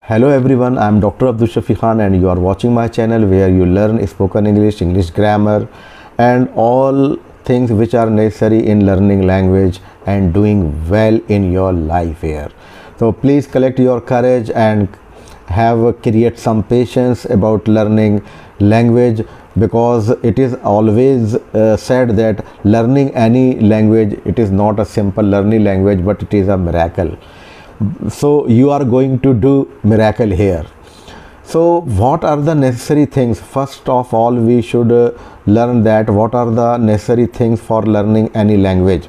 Hello everyone, I am Dr. Abdul Shafi Khan and you are watching my channel where you learn spoken English, English grammar and all things which are necessary in learning language and doing well in your life here. So please collect your courage and create some patience about learning language, because it is always said that learning any language, it is not a simple learning language but it is a miracle. So you are going to do miracle here. So what are the necessary things? First of all, we should learn that what are the necessary things for learning any language.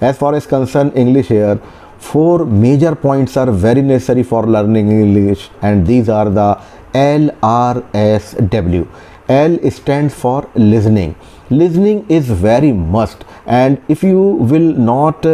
As far as concerned English here, 4 major points are very necessary for learning English, and these are the LRSW. L stands for listening. Listening is very must, and if you will not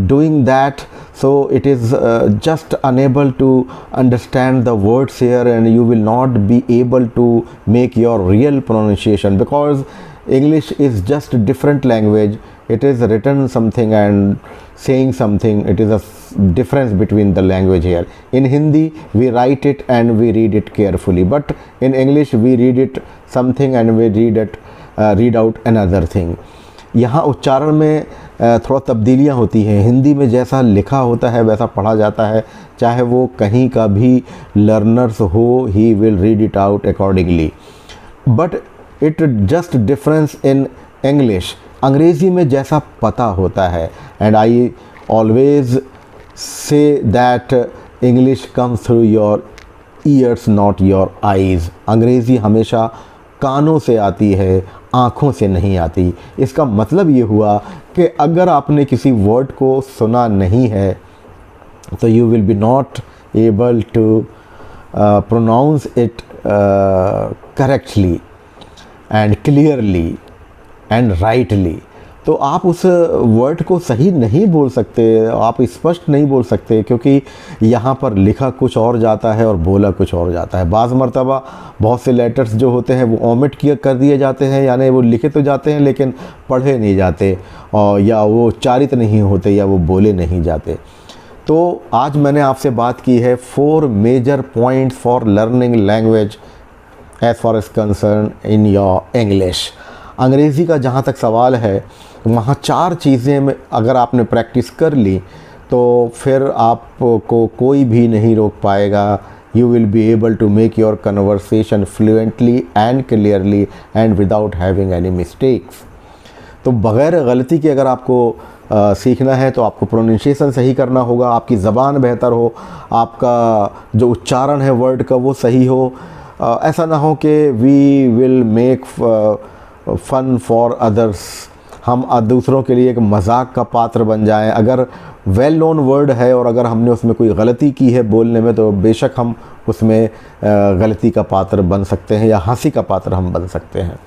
doing that, so it is just unable to understand the words here, and you will not be able to make your real pronunciation, because English is just a different language. It is written something and saying something. It is a difference between the language here. In Hindi we write it and we read it carefully, but in English we read it something and we read out another thing. यहाँ उच्चारण में थोड़ा तब्दीलियाँ होती हैं. हिंदी में जैसा लिखा होता है वैसा पढ़ा जाता है, चाहे वो कहीं का भी लर्नर्स हो, he will read it out accordingly. But it just difference in English. अंग्रेज़ी में जैसा पता होता है, and I always say that English comes through your ears not your eyes. अंग्रेज़ी हमेशा कानों से आती है, आँखों से नहीं आती. इसका मतलब ये हुआ कि अगर आपने किसी वर्ड को सुना नहीं है तो you will be not able to pronounce it correctly and clearly and rightly. तो आप उस वर्ड को सही नहीं बोल सकते, आप स्पष्ट नहीं बोल सकते, क्योंकि यहाँ पर लिखा कुछ और जाता है और बोला कुछ और जाता है. बाज़ मरतबा बहुत से लेटर्स जो होते हैं वो ओमिट कर दिए जाते हैं, यानी वो लिखे तो जाते हैं लेकिन पढ़े नहीं जाते, और या वो उच्चारित नहीं होते, या वो बोले नहीं जाते. तो आज मैंने आपसे बात की है 4 major points for learning language as far as concern in your English. अंग्रेज़ी का जहाँ तक सवाल है, वहाँ 4 चीज़ें में अगर आपने प्रैक्टिस कर ली तो फिर आपको कोई भी नहीं रोक पाएगा. You will be able to make your conversation fluently and clearly and without having any mistakes. तो बग़ैर गलती के अगर आपको सीखना है तो आपको प्रोनाउंसिएशन सही करना होगा, आपकी ज़बान बेहतर हो, आपका जो उच्चारण है वर्ड का वो सही हो. ऐसा ना हो कि we will make fun for others, हम दूसरों के लिए एक मजाक का पात्र बन जाएं. अगर वेल नोन वर्ड है और अगर हमने उसमें कोई गलती की है बोलने में, तो बेशक हम उसमें गलती का पात्र बन सकते हैं या हंसी का पात्र हम बन सकते हैं.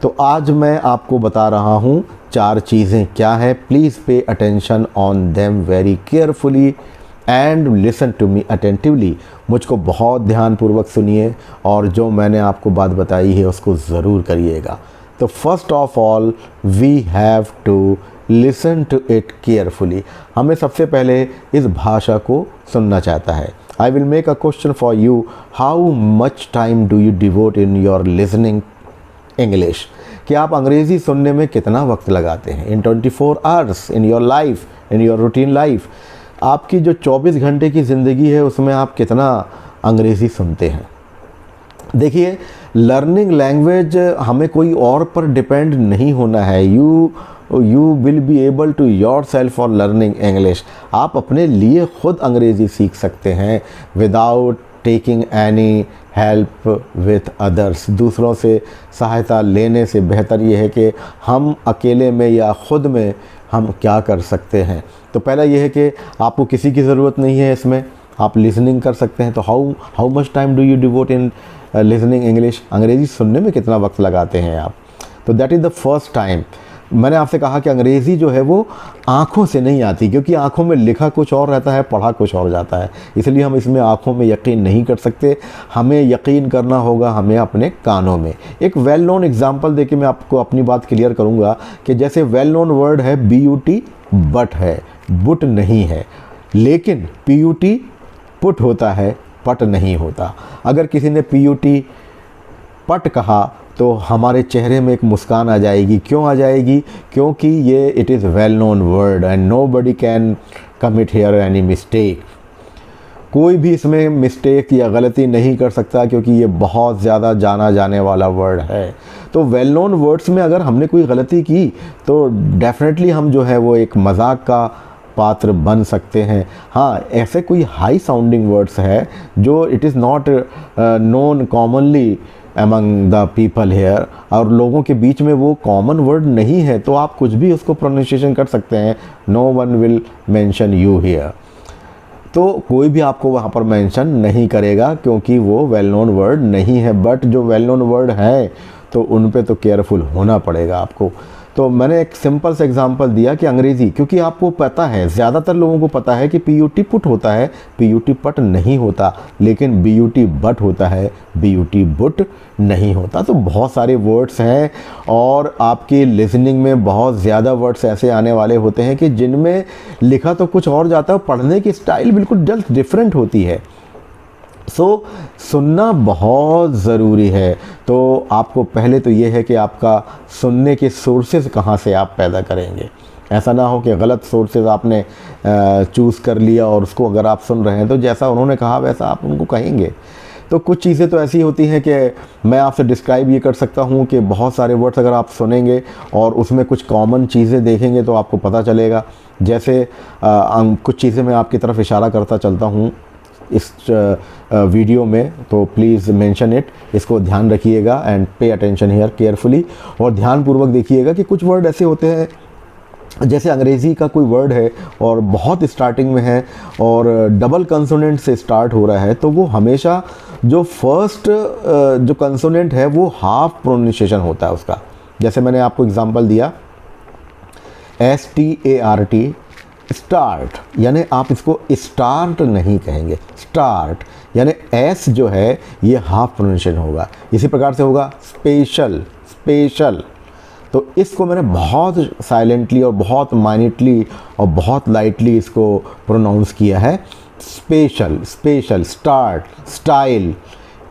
तो आज मैं आपको बता रहा हूँ 4 चीज़ें क्या है. Please pay attention on them very carefully and listen to me attentively. मुझको बहुत ध्यानपूर्वक सुनिए और जो मैंने आपको बात बताई है उसको ज़रूर करिएगा. तो first of all we have to listen to it carefully. हमें सबसे पहले इस भाषा को सुनना चाहता है. I will make a question for you. How much time do you devote in your listening English. कि आप अंग्रेज़ी सुनने में कितना वक्त लगाते हैं in 24 hours in your life, in your routine life. आपकी जो 24 घंटे की ज़िंदगी है उसमें आप कितना अंग्रेज़ी सुनते हैं. देखिए, लर्निंग लैंग्वेज हमें कोई और पर डिपेंड नहीं होना है. You will be able to yourself for learning English. आप अपने लिए ख़ुद अंग्रेज़ी सीख सकते हैं without taking any help with others. दूसरों से सहायता लेने से बेहतर ये है कि हम अकेले में या ख़ुद में हम क्या कर सकते हैं. तो पहला ये है कि आपको किसी की ज़रूरत नहीं है, इसमें आप लिसनिंग कर सकते हैं. तो how much time do you devote in listening English. अंग्रेज़ी सुनने में कितना वक्त लगाते हैं आप. तो that is the first time. मैंने आपसे कहा कि अंग्रेज़ी जो है वो आँखों से नहीं आती, क्योंकि आँखों में लिखा कुछ और रहता है, पढ़ा कुछ और जाता है. इसलिए हम इसमें आँखों में यकीन नहीं कर सकते. हमें यकीन करना होगा हमें अपने कानों में. एक वेल नोन एग्जांपल देके मैं आपको अपनी बात क्लियर करूँगा कि जैसे वेल नोन वर्ड है BUT, बट है, बुट नहीं है. लेकिन PUT पुट होता है, पट नहीं होता। अगर किसी ने PUT पट कहा तो हमारे चेहरे में एक मुस्कान आ जाएगी। क्यों आ जाएगी? क्योंकि ये it is well known word and nobody can commit here any mistake. कोई भी इसमें मिस्टेक या गलती नहीं कर सकता, क्योंकि ये बहुत ज़्यादा जाना जाने वाला वर्ड है। तो वेल नोन वर्ड्स में अगर हमने कोई गलती की तो डेफिनेटली हम जो है वो एक मजाक का पात्र बन सकते हैं। हाँ, ऐसे कोई हाई साउंडिंग वर्ड्स है जो it is not known commonly among the people here, और लोगों के बीच में वो कॉमन वर्ड नहीं है, तो आप कुछ भी उसको प्रोनाउंसिएशन कर सकते हैं। No one will mention you here, तो कोई भी आपको वहाँ पर मेंशन नहीं करेगा क्योंकि वो वेल नोन वर्ड नहीं है। बट जो वेल नोन वर्ड है तो उन पे तो केयरफुल होना पड़ेगा आपको। तो मैंने एक सिंपल सा एग्जांपल दिया कि अंग्रेज़ी, क्योंकि आपको पता है, ज़्यादातर लोगों को पता है कि PUT पुट होता है, PUT पट नहीं होता, लेकिन BUT बट होता है, BUT बुट नहीं होता। तो बहुत सारे वर्ड्स हैं और आपकी लिसनिंग में बहुत ज़्यादा वर्ड्स ऐसे आने वाले होते हैं कि जिनमें लिखा तो कुछ और जाता है, पढ़ने की स्टाइल बिल्कुल जस्ट डिफरेंट होती है। सुनना बहुत ज़रूरी है। तो आपको पहले तो ये है कि आपका सुनने के सोर्सेज कहाँ से आप पैदा करेंगे। ऐसा ना हो कि गलत सोर्सेज आपने चूज़ कर लिया और उसको अगर आप सुन रहे हैं तो जैसा उन्होंने कहा वैसा आप उनको कहेंगे। तो कुछ चीज़ें तो ऐसी होती हैं कि मैं आपसे डिस्क्राइब ये कर सकता हूँ कि बहुत सारे वर्ड्स अगर आप सुनेंगे और उसमें कुछ कॉमन चीज़ें देखेंगे तो आपको पता चलेगा। जैसे कुछ चीज़ें मैं आपकी तरफ इशारा करता चलता हूँ इस वीडियो में, तो प्लीज़ मेंशन इट, इसको ध्यान रखिएगा and pay attention here carefully, और ध्यानपूर्वक देखिएगा कि कुछ वर्ड ऐसे होते हैं, जैसे अंग्रेज़ी का कोई वर्ड है और बहुत स्टार्टिंग में है और डबल कंसोनेंट से स्टार्ट हो रहा है, तो वो हमेशा जो फर्स्ट जो कंसोनेंट है वो हाफ प्रोनाउंसिएशन होता है उसका। जैसे मैंने आपको एग्जांपल दिया START, स्टार्ट, यानी आप इसको स्टार्ट नहीं कहेंगे, स्टार्ट यानी एस जो है ये हाफ प्रोनाउंसिएशन होगा। इसी प्रकार से होगा स्पेशल, स्पेशल, तो इसको मैंने बहुत साइलेंटली और बहुत माइन्यूटली और बहुत लाइटली इसको प्रोनाउंस किया है। Special, special, start, style,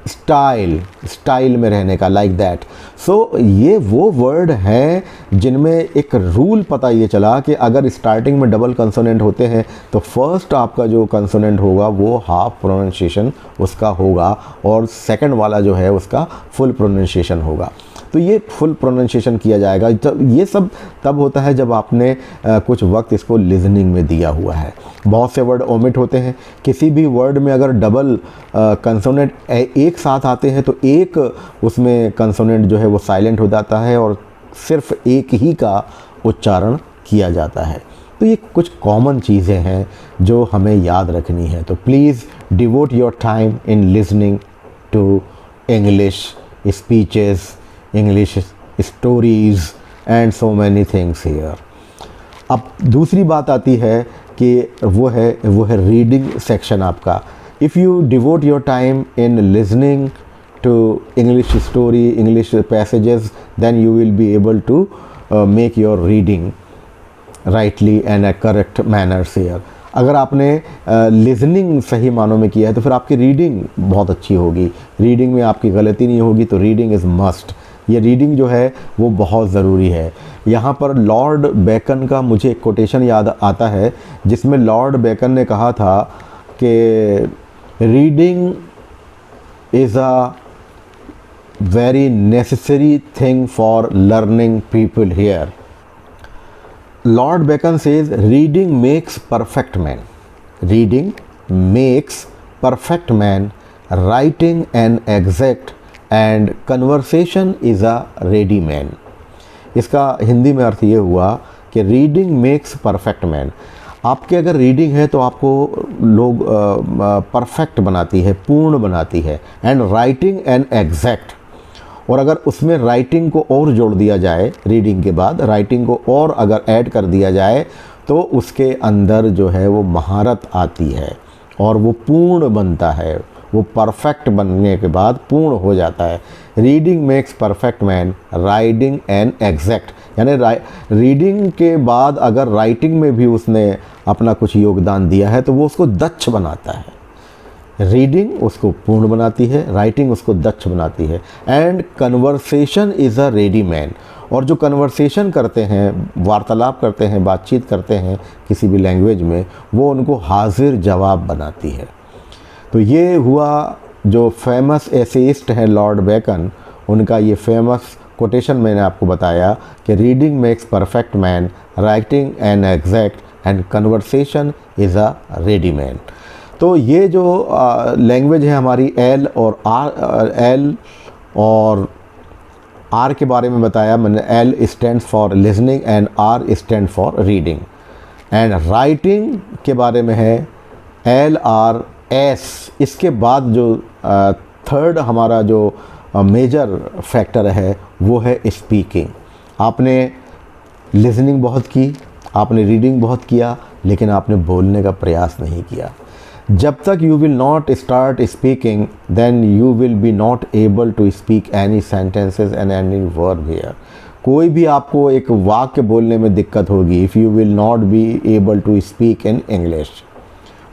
style, style में रहने का, लाइक दैट। सो ये वो वर्ड हैं जिनमें एक रूल पता ये चला कि अगर स्टार्टिंग में डबल कंसोनेंट होते हैं तो फर्स्ट आपका जो कंसोनेंट होगा वो हाफ प्रोनाउंसिएशन उसका होगा और सेकंड वाला जो है उसका फुल प्रोनाउंसिएशन होगा। तो ये फुल प्रोनाउंसिएशन किया जाएगा। ये सब तब होता है जब आपने कुछ वक्त इसको लिसनिंग में दिया हुआ है। बहुत से वर्ड ओमिट होते हैं। किसी भी वर्ड में अगर डबल कंसोनेंट एक साथ आते हैं तो एक उसमें कंसोनेंट जो है वो साइलेंट हो जाता है और सिर्फ एक ही का उच्चारण किया जाता है। तो ये कुछ कॉमन चीज़ें हैं जो हमें याद रखनी है। तो please devote your time in listening to English speeches, English stories and so many things here. अब दूसरी बात आती है कि वो है रीडिंग सेक्शन आपका। If you devote your time in listening to English story, English passages, then you will be able to make your reading rightly and a correct manners here. अगर आपने लिसनिंग सही मानों में किया है तो फिर आपकी रीडिंग बहुत अच्छी होगी, रीडिंग में आपकी गलती नहीं होगी। तो रीडिंग इज़ मस्ट, ये रीडिंग जो है वो बहुत ज़रूरी है। यहाँ पर लॉर्ड बेकन का मुझे एक कोटेशन याद आता है जिसमें लॉर्ड बेकन ने कहा था कि reading is a very necessary thing for learning people here. Lord Bacon says reading makes perfect man, reading makes perfect man, writing an exact and conversation is a ready man. इसका हिंदी में अर्थ ये हुआ कि reading makes perfect man. आपके अगर reading है तो आपको लोग परफेक्ट बनाती है, पूर्ण बनाती है। एंड राइटिंग एन एग्जैक्ट, और अगर उसमें राइटिंग को और जोड़ दिया जाए, रीडिंग के बाद राइटिंग को और अगर ऐड कर दिया जाए तो उसके अंदर जो है वो महारत आती है और वो पूर्ण बनता है। वो परफेक्ट बनने के बाद पूर्ण हो जाता है। Reading makes perfect man, writing an exact, यानी रीडिंग के बाद अगर राइटिंग में भी उसने अपना कुछ योगदान दिया है तो वो उसको दक्ष बनाता है। रीडिंग उसको पूर्ण बनाती है, राइटिंग उसको दक्ष बनाती है। And conversation is a ready man. और जो कन्वर्सेशन करते हैं, वार्तालाप करते हैं, बातचीत करते हैं किसी भी लैंग्वेज में, वो उनको हाजिर जवाब बनाती है। तो ये हुआ जो फेमस एसेइस्ट हैं लॉर्ड बेकन, उनका ये फेमस कोटेशन मैंने आपको बताया कि reading makes perfect man, writing an exact and conversation is a ready man. तो ये जो लैंग्वेज है हमारी, एल और आर के बारे में बताया मैंने। L stands for listening and R stand for reading. And writing के बारे में है LRS। इसके बाद जो थर्ड हमारा जो मेजर फैक्टर है वो है स्पीकिंग। आपने लिसनिंग बहुत की, आपने रीडिंग बहुत किया, लेकिन आपने बोलने का प्रयास नहीं किया। जब तक you will not start speaking, then you will be not able to speak any sentences and any verb here. कोई भी आपको एक वाक्य बोलने में दिक्कत होगी if you will not be able to speak in English.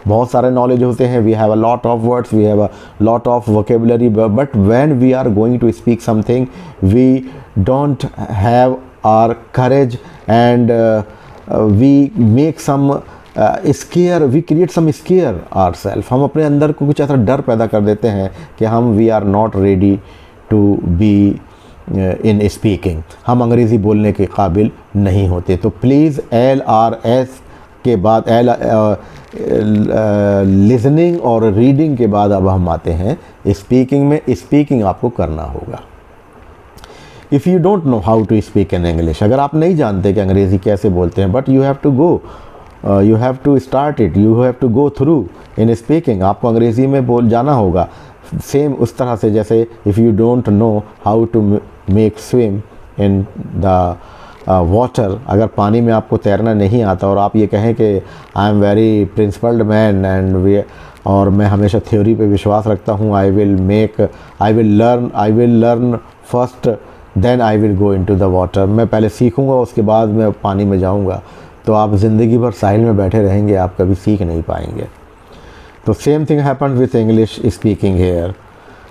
बहुत सारे नॉलेज होते हैं, we have a lot of words, we have a lot of vocabulary, but when we are going to speak something we don't have our courage and we make some scare, we create some scare our self. हम अपने अंदर को कुछ ऐसा डर पैदा कर देते हैं कि हम we are not ready to be in speaking, हम अंग्रेज़ी बोलने के काबिल नहीं होते। तो प्लीज़ LRS के बाद लिसनिंग और रीडिंग के बाद अब हम आते हैं स्पीकिंग में। स्पीकिंग आपको करना होगा। If you don't know how to speak in English, अगर आप नहीं जानते कि अंग्रेज़ी कैसे बोलते हैं, but you have to go, you have to start it, you have to go through in speaking. आपको अंग्रेज़ी में बोल जाना होगा सेम उस तरह से जैसे if you don't know how to make swim in the water. अगर पानी में आपको तैरना नहीं आता और आप ये कहें कि I am very principled man and और मैं हमेशा थ्योरी पे विश्वास रखता हूँ, I will learn first then I will go into the water. मैं पहले सीखूँगा उसके बाद मैं पानी में जाऊँगा, तो आप ज़िंदगी भर साहिल में बैठे रहेंगे, आप कभी सीख नहीं पाएंगे। तो same thing happens with English speaking here,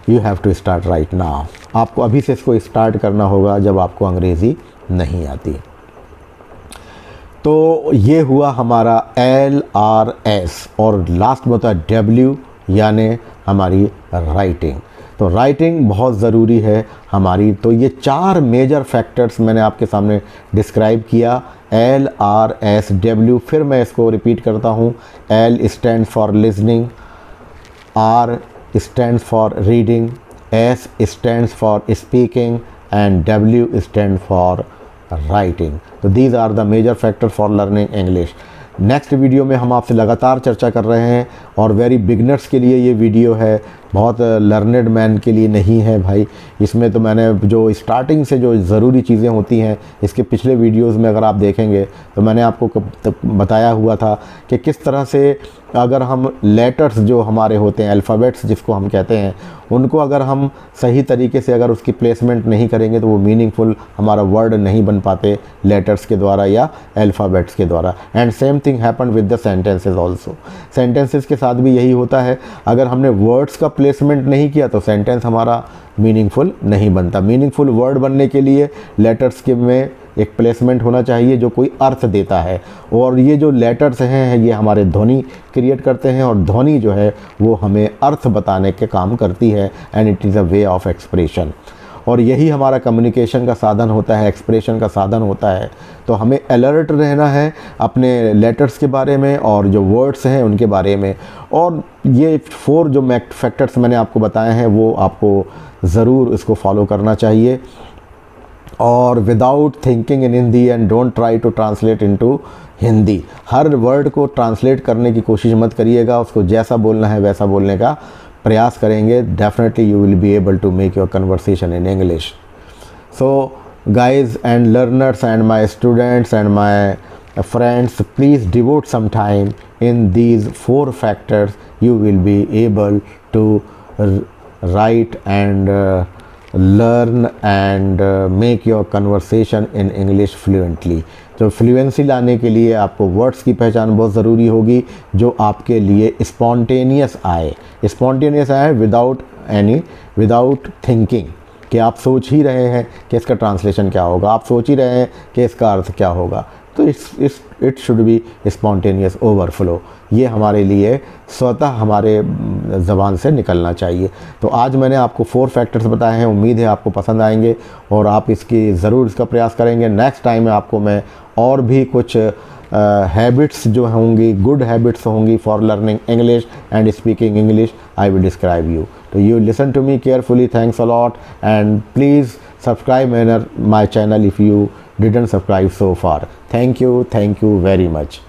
you have to start right now. आपको अभी से इसको स्टार्ट करना होगा जब आपको अंग्रेज़ी नहीं आती। तो ये हुआ हमारा LRS और लास्ट में होता है W यानी हमारी राइटिंग। तो राइटिंग बहुत ज़रूरी है हमारी। तो ये 4 मेजर फैक्टर्स मैंने आपके सामने डिस्क्राइब किया, LRS W। फिर मैं इसको रिपीट करता हूँ, L stand for listening, R stands for reading, S stands for speaking and W stand for writing. तो these are the major factor for learning English. Next video में हम आपसे लगातार चर्चा कर रहे हैं और वेरी बिगनर्स के लिए ये वीडियो है, बहुत लर्नेड मैन के लिए नहीं है भाई। इसमें तो मैंने जो स्टार्टिंग से जो ज़रूरी चीज़ें होती हैं, इसके पिछले वीडियोस में अगर आप देखेंगे तो मैंने आपको बताया हुआ था कि किस तरह से अगर हम लेटर्स जो हमारे होते हैं, अल्फ़ाबेट्स जिसको हम कहते हैं, उनको अगर हम सही तरीके से अगर उसकी प्लेसमेंट नहीं करेंगे तो वो मीनिंगफुल हमारा वर्ड नहीं बन पाते लेटर्स के द्वारा या अल्फ़ाबेट्स के द्वारा। And same thing happen with the sentences also. Sentences के साथ भी यही होता है, अगर हमने वर्ड्स का प्लेसमेंट नहीं किया तो सेंटेंस हमारा मीनिंगफुल नहीं बनता। मीनिंगफुल वर्ड बनने के लिए लेटर्स के में एक प्लेसमेंट होना चाहिए जो कोई अर्थ देता है, और ये जो लेटर्स हैं ये हमारे ध्वनि क्रिएट करते हैं और ध्वनि जो है वो हमें अर्थ बताने के काम करती है। And it is a way of expression, और यही हमारा कम्युनिकेशन का साधन होता है, एक्सप्रेशन का साधन होता है। तो हमें अलर्ट रहना है अपने लेटर्स के बारे में और जो वर्ड्स हैं उनके बारे में। और ये 4 जो फैक्टर्स मैंने आपको बताए हैं वो आपको ज़रूर इसको फॉलो करना चाहिए। और without thinking in Hindi and don't try to translate into Hindi. हर वर्ड को ट्रांसलेट करने की कोशिश मत करिएगा, उसको जैसा बोलना है वैसा बोलने का प्रयास करेंगे, definitely you will be able to make your conversation in English. So guys and learners and my students and my friends, please devote some time in these 4 factors. You will be able to write and learn and make your conversation in English fluently. तो fluency लाने के लिए आपको words की पहचान बहुत ज़रूरी होगी जो आपके लिए स्पॉन्टेनियस आए, विदाउट थिंकिंग, कि आप सोच ही रहे हैं कि इसका ट्रांसलेशन क्या होगा, आप सोच ही रहे हैं कि इसका अर्थ क्या होगा। तो it should be spontaneous overflow, ये हमारे लिए स्वतः हमारे ज़बान से निकलना चाहिए। तो आज मैंने आपको 4 फैक्टर्स बताए हैं, उम्मीद है आपको पसंद आएंगे और आप ज़रूर इसका प्रयास करेंगे। नेक्स्ट टाइम आपको मैं और भी कुछ हैबिट्स जो होंगी, गुड हैबिट्स होंगी for learning English and speaking English, I will describe you. तो you listen to me carefully, thanks a lot, and please subscribe my channel if you didn't subscribe so far. Thank you very much.